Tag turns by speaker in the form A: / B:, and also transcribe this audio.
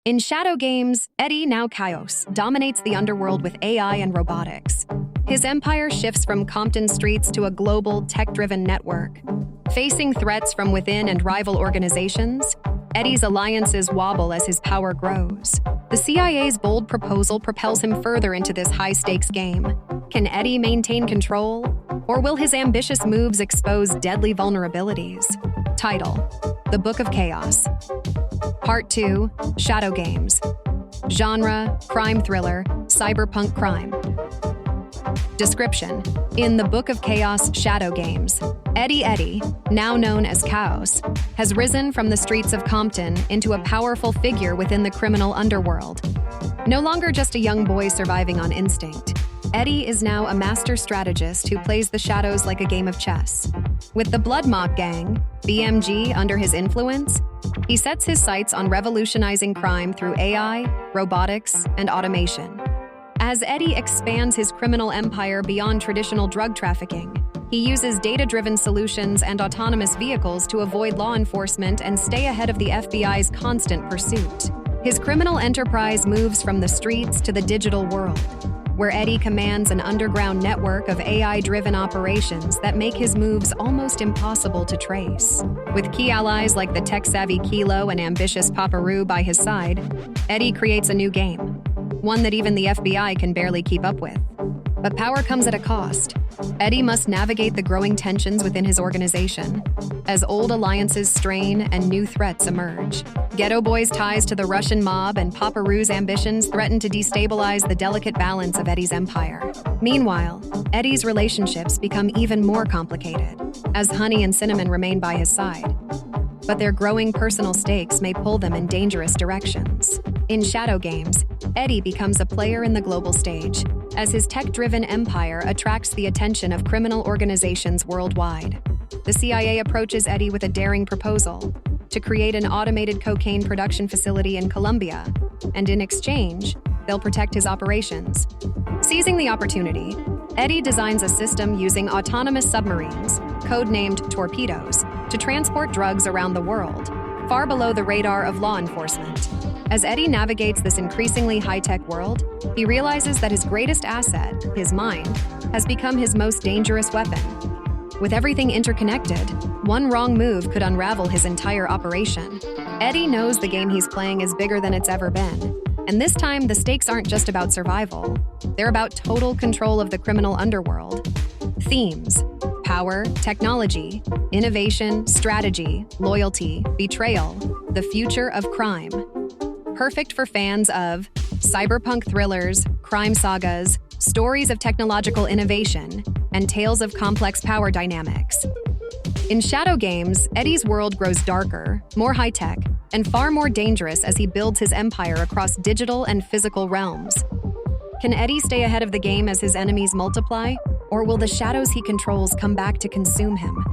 A: In shadow games, Eddie, now Chaos, dominates the underworld with AI and robotics. His empire shifts from Compton streets to a global, tech-driven network. Facing threats from within and rival organizations, Eddie's alliances wobble as his power grows. The CIA's bold proposal propels him further into this high-stakes game. Can Eddie maintain control, or will his ambitious moves expose deadly vulnerabilities? Title: The Book of Chaos. Part 2, Shadow Games. Genre: crime thriller, cyberpunk crime. Description: in the Book of Chaos Shadow Games, Eddie, now known as Chaos, has risen from the streets of Compton into a powerful figure within the criminal underworld. No longer just a young boy surviving on instinct, Eddie is now a master strategist who plays the shadows like a game of chess. With the Blood Moc Gang, BMG, under his influence, he sets his sights on revolutionizing crime through AI, robotics, and automation. As Eddie expands his criminal empire beyond traditional drug trafficking, he uses data-driven solutions and autonomous vehicles to avoid law enforcement and stay ahead of the FBI's constant pursuit. His criminal enterprise moves from the streets to the digital world, where Eddie commands an underground network of AI-driven operations that make his moves almost impossible to trace. With key allies like the tech-savvy Kilo and ambitious Paparo by his side, Eddie creates a new game, one that even the FBI can barely keep up with. But power comes at a cost. Eddie must navigate the growing tensions within his organization, as old alliances strain and new threats emerge. Ghetto Boy's ties to the Russian mob and Paparo's ambitions threaten to destabilize the delicate balance of Eddie's empire. Meanwhile, Eddie's relationships become even more complicated, as Honey and Cinnamon remain by his side. But their growing personal stakes may pull them in dangerous directions. In Shadow Games, Eddie becomes a player in the global stage, as his tech-driven empire attracts the attention of criminal organizations worldwide. The CIA approaches Eddie with a daring proposal to create an automated cocaine production facility in Colombia, and in exchange, they'll protect his operations. Seizing the opportunity, Eddie designs a system using autonomous submarines, codenamed torpedoes, to transport drugs around the world, far below the radar of law enforcement. As Eddie navigates this increasingly high-tech world, he realizes that his greatest asset, his mind, has become his most dangerous weapon. With everything interconnected, one wrong move could unravel his entire operation. Eddie knows the game he's playing is bigger than it's ever been, and this time the stakes aren't just about survival. They're about total control of the criminal underworld. Themes: power, technology, innovation, strategy, loyalty, betrayal, the future of crime. Perfect for fans of cyberpunk thrillers, crime sagas, stories of technological innovation, and tales of complex power dynamics. In Shadow Games, Eddie's world grows darker, more high-tech, and far more dangerous as he builds his empire across digital and physical realms. Can Eddie stay ahead of the game as his enemies multiply, or will the shadows he controls come back to consume him?